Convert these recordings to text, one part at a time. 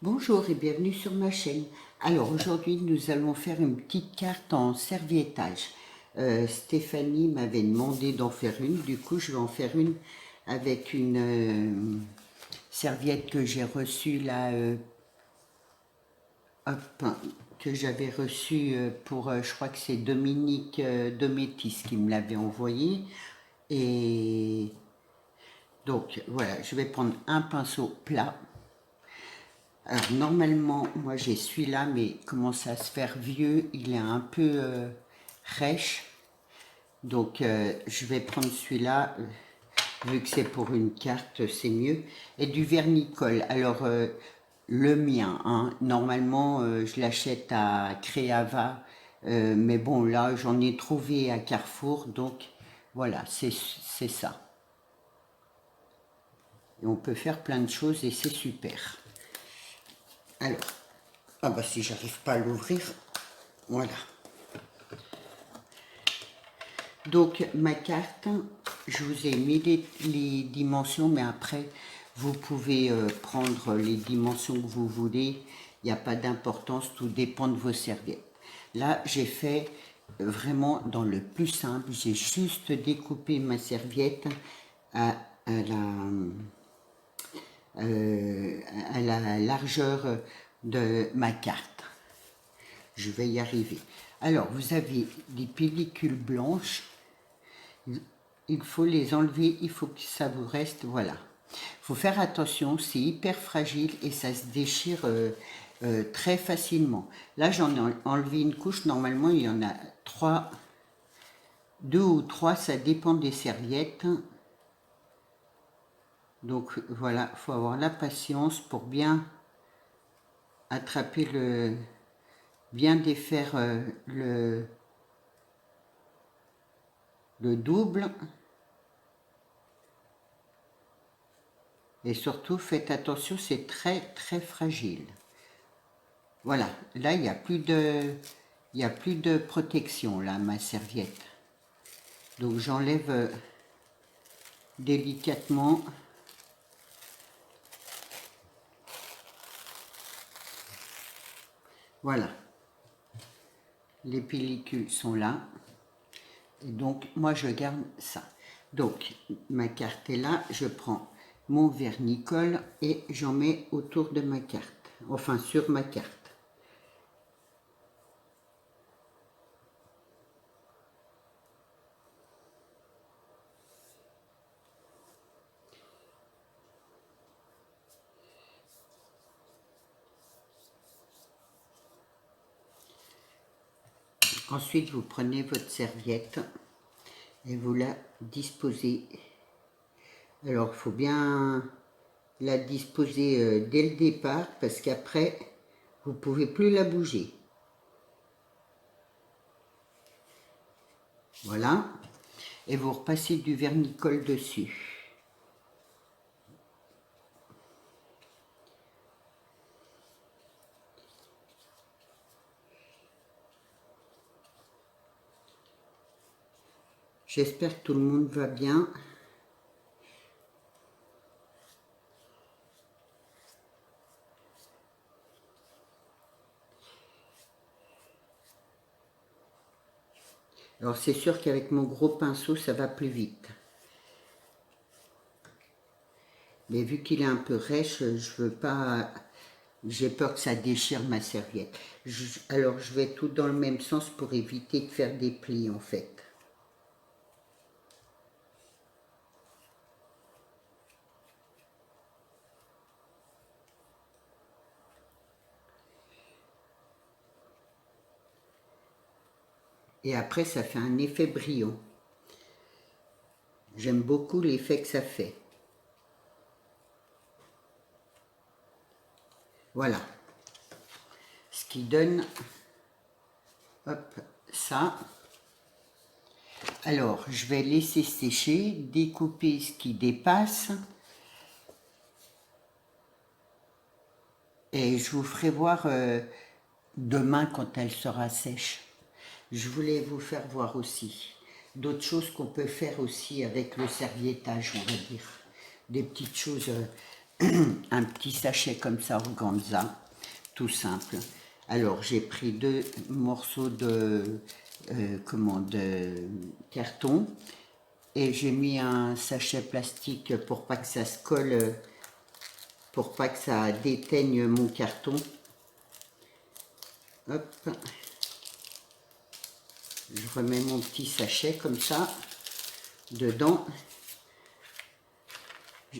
Bonjour et bienvenue sur ma chaîne. Alors aujourd'hui nous allons faire une petite carte en serviettage. Stéphanie m'avait demandé d'en faire une, du coup je vais en faire une avec une serviette que j'ai reçue là, que j'avais reçue pour, je crois que c'est Dominique de Métis qui me l'avait envoyé. Et donc voilà, je vais prendre un pinceau plat. Alors normalement, moi j'ai celui-là, mais il commence à se faire vieux, il est un peu rêche. Donc je vais prendre celui-là, vu que c'est pour une carte, c'est mieux. Et du vernicole, alors le mien, hein, normalement je l'achète à Créava, mais bon là j'en ai trouvé à Carrefour, donc voilà, c'est ça. Et on peut faire plein de choses et c'est super. Alors, ah bah si j'arrive pas à l'ouvrir, voilà. Donc ma carte, je vous ai mis les dimensions, mais après vous pouvez prendre les dimensions que vous voulez, il n'y a pas d'importance, tout dépend de vos serviettes. Là j'ai fait vraiment dans le plus simple, j'ai juste découpé ma serviette à la largeur de ma carte. Je vais y arriver. Alors, vous avez des pellicules blanches. Il faut les enlever, il faut que ça vous reste, voilà. Il faut faire attention, c'est hyper fragile et ça se déchire très facilement. Là, j'en ai enlevé une couche, normalement il y en a 3, 2 ou 3, ça dépend des serviettes. Donc voilà, il faut avoir la patience pour bien attraper bien défaire le double. Et surtout, faites attention, c'est très très fragile. Voilà, là, il n'y a plus de protection, là, ma serviette. Donc, j'enlève délicatement. Voilà. Les pellicules sont là. Et donc, moi, je garde ça. Donc, ma carte est là. Je prends mon vernicole et j'en mets autour de ma carte. Enfin, sur ma carte. Ensuite, vous prenez votre serviette et vous la disposez. Alors, il faut bien la disposer dès le départ parce qu'après, vous ne pouvez plus la bouger. Voilà. Et vous repassez du vernicole dessus. J'espère que tout le monde va bien. Alors c'est sûr qu'avec mon gros pinceau, ça va plus vite. Mais vu qu'il est un peu rêche, je veux pas... J'ai peur que ça déchire ma serviette. Alors je vais tout dans le même sens pour éviter de faire des plis en fait. Et après, ça fait un effet brillant. J'aime beaucoup l'effet que ça fait. Voilà. Ce qui donne, hop, ça. Alors, je vais laisser sécher, découper ce qui dépasse. Et je vous ferai voir demain quand elle sera sèche. Je voulais vous faire voir aussi. d'autres choses qu'on peut faire aussi avec le serviettage, on va dire. Des petites choses, un petit sachet comme ça, organza, tout simple. Alors, j'ai pris 2 morceaux de, de carton et j'ai mis un sachet plastique pour pas que ça se colle, pour pas que ça déteigne mon carton. Hop. Je remets mon petit sachet comme ça dedans.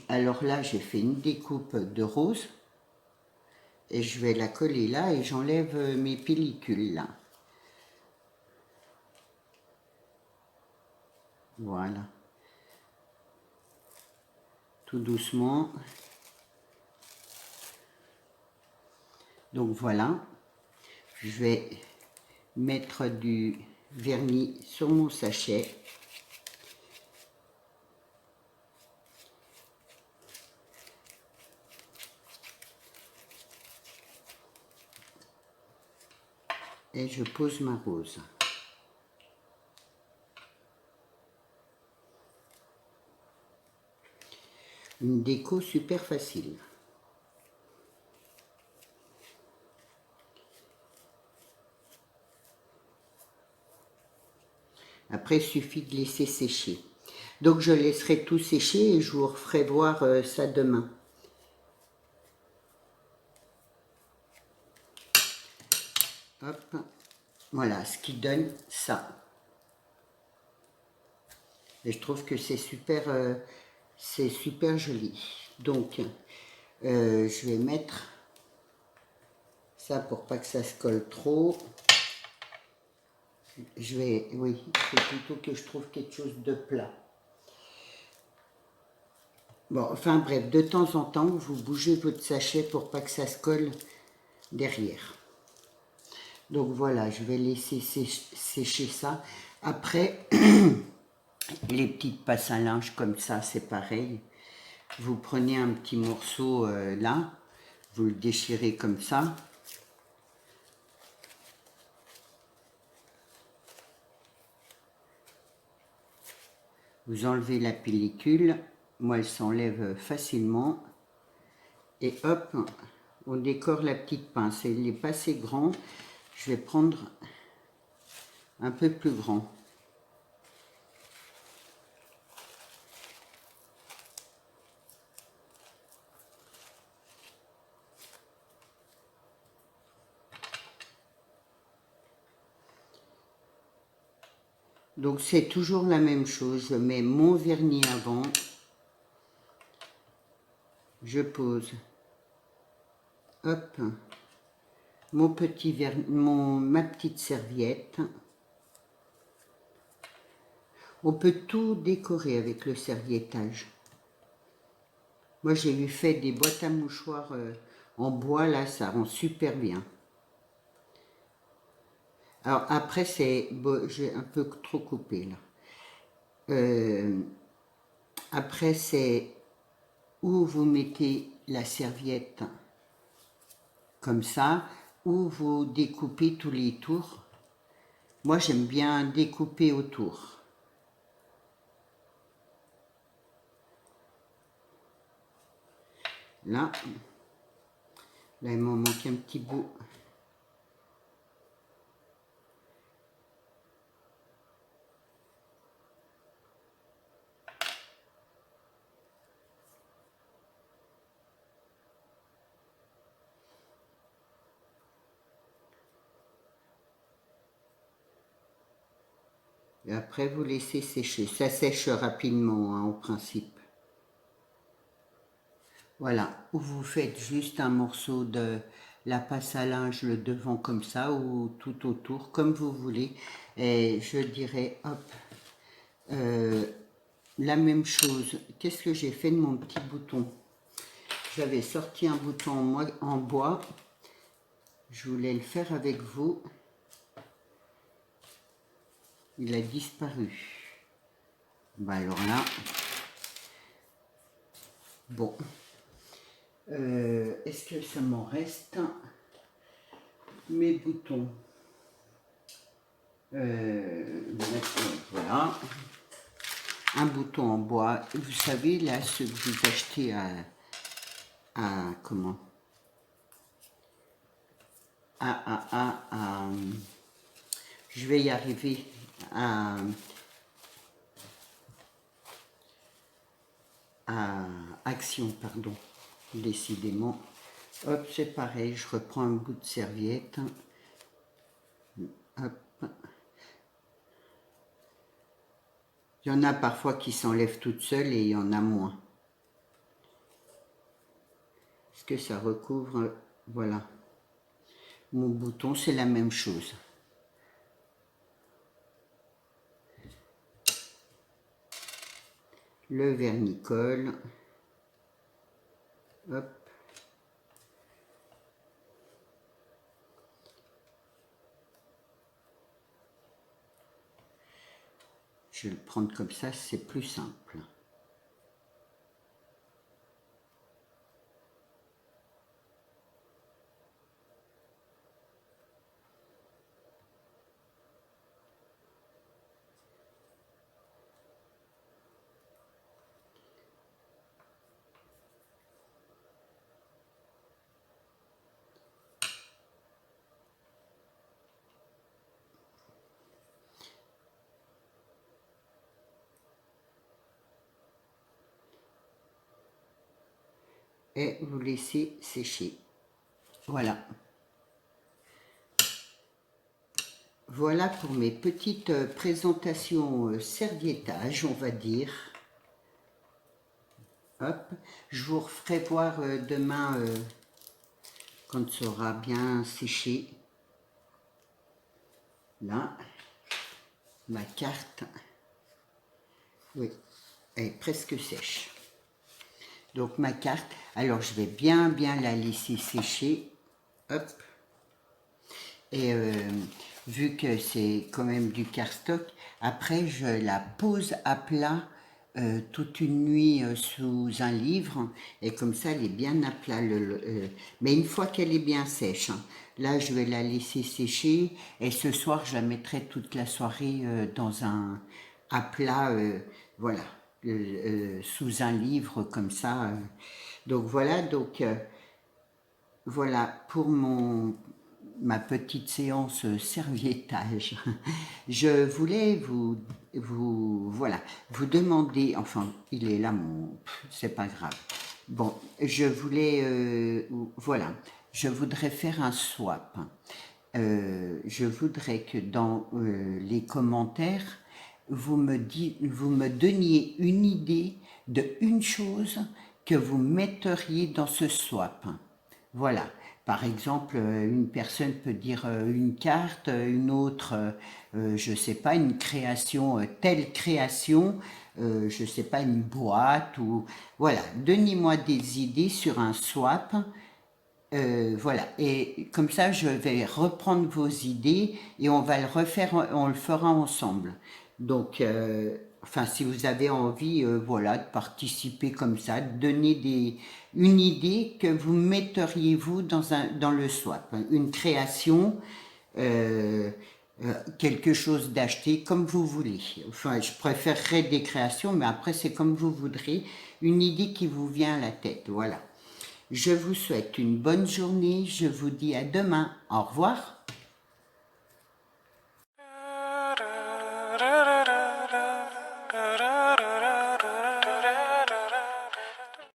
Alors là, j'ai fait une découpe de rose et je vais la coller là et j'enlève mes pellicules là. Voilà. Tout doucement. Donc voilà. Je vais mettre du vernis sur mon sachet. Et je pose ma rose. Une déco super facile. Après, il suffit de laisser sécher. Donc, je laisserai tout sécher et je vous referai voir ça demain. Hop. Voilà ce qui donne ça. Et je trouve que c'est super joli. Donc, je vais mettre ça pour pas que ça se colle trop. Oui, c'est plutôt que je trouve quelque chose de plat. Bon, enfin bref, de temps en temps, vous bougez votre sachet pour pas que ça se colle derrière. Donc voilà, je vais laisser sécher ça. Après, les petites passes à linge comme ça, c'est pareil. Vous prenez un petit morceau là, vous le déchirez comme ça. Vous enlevez la pellicule. Moi, elle s'enlève facilement. Et hop, on décore la petite pince. Elle n'est pas assez grand. Je vais prendre un peu plus grand. Donc c'est toujours la même chose. Je mets mon vernis avant. Je pose. Hop. Mon petit vernis, ma petite serviette. On peut tout décorer avec le serviettage. Moi, j'ai eu fait des boîtes à mouchoirs en bois, là, ça rend super bien. Alors, après, c'est... Bon, j'ai un peu trop coupé, là. Après, c'est où vous mettez la serviette comme ça, ou vous découpez tous les tours. Moi, j'aime bien découper autour. Là, il m'en manque un petit bout. Et après, vous laissez sécher. Ça sèche rapidement, hein, en principe. Voilà, ou vous faites juste un morceau de la passe à linge, le devant comme ça, ou tout autour, comme vous voulez. Et je dirais, hop, la même chose. Qu'est-ce que j'ai fait de mon petit bouton? J'avais sorti un bouton en bois. Je voulais le faire avec vous. Il a disparu. Bah alors là, bon. Est-ce que ça m'en reste? Mes boutons. Voilà. Un bouton en bois. Vous savez, là, ce que vous achetez comment je vais y arriver à Action, pardon, décidément. Hop, c'est pareil, je reprends un bout de serviette. Hop. Il y en a parfois qui s'enlèvent toutes seules et il y en a moins. Est-ce que ça recouvre? Voilà. Mon bouton, c'est la même chose. Le vernicole. Hop. Je vais le prendre comme ça, c'est plus simple. Et vous laissez sécher. Voilà. Voilà pour mes petites présentations serviettage, on va dire. Hop. Je vous referai voir demain quand ça aura bien séché. Là, ma carte, oui, elle est presque sèche. Donc ma carte, alors je vais bien la laisser sécher. Hop. Et vu que c'est quand même du cardstock, après je la pose à plat toute une nuit sous un livre, et comme ça elle est bien à plat. Mais une fois qu'elle est bien sèche, hein, là je vais la laisser sécher, et ce soir je la mettrai toute la soirée dans un à plat, voilà, sous un livre comme ça. Donc voilà, donc voilà pour ma petite séance serviettage. Je voulais voilà, vous demander, enfin, il est là, c'est pas grave. Bon, je voulais, voilà, je voudrais faire un swap. Je voudrais que dans les commentaires, vous me donniez une idée de une chose que vous metteriez dans ce swap. Voilà. Par exemple, une personne peut dire une carte, une autre, je ne sais pas, une création, telle création, je ne sais pas, une boîte ou... Voilà, donnez-moi des idées sur un swap. Voilà, et comme ça, je vais reprendre vos idées et on va le refaire, on le fera ensemble. Donc, enfin, si vous avez envie, voilà, de participer comme ça, de donner une idée que vous metteriez vous dans le swap, hein, une création, euh, quelque chose d'acheter comme vous voulez. Enfin, je préférerais des créations, mais après, c'est comme vous voudrez, une idée qui vous vient à la tête, voilà. Je vous souhaite une bonne journée, je vous dis à demain. Au revoir.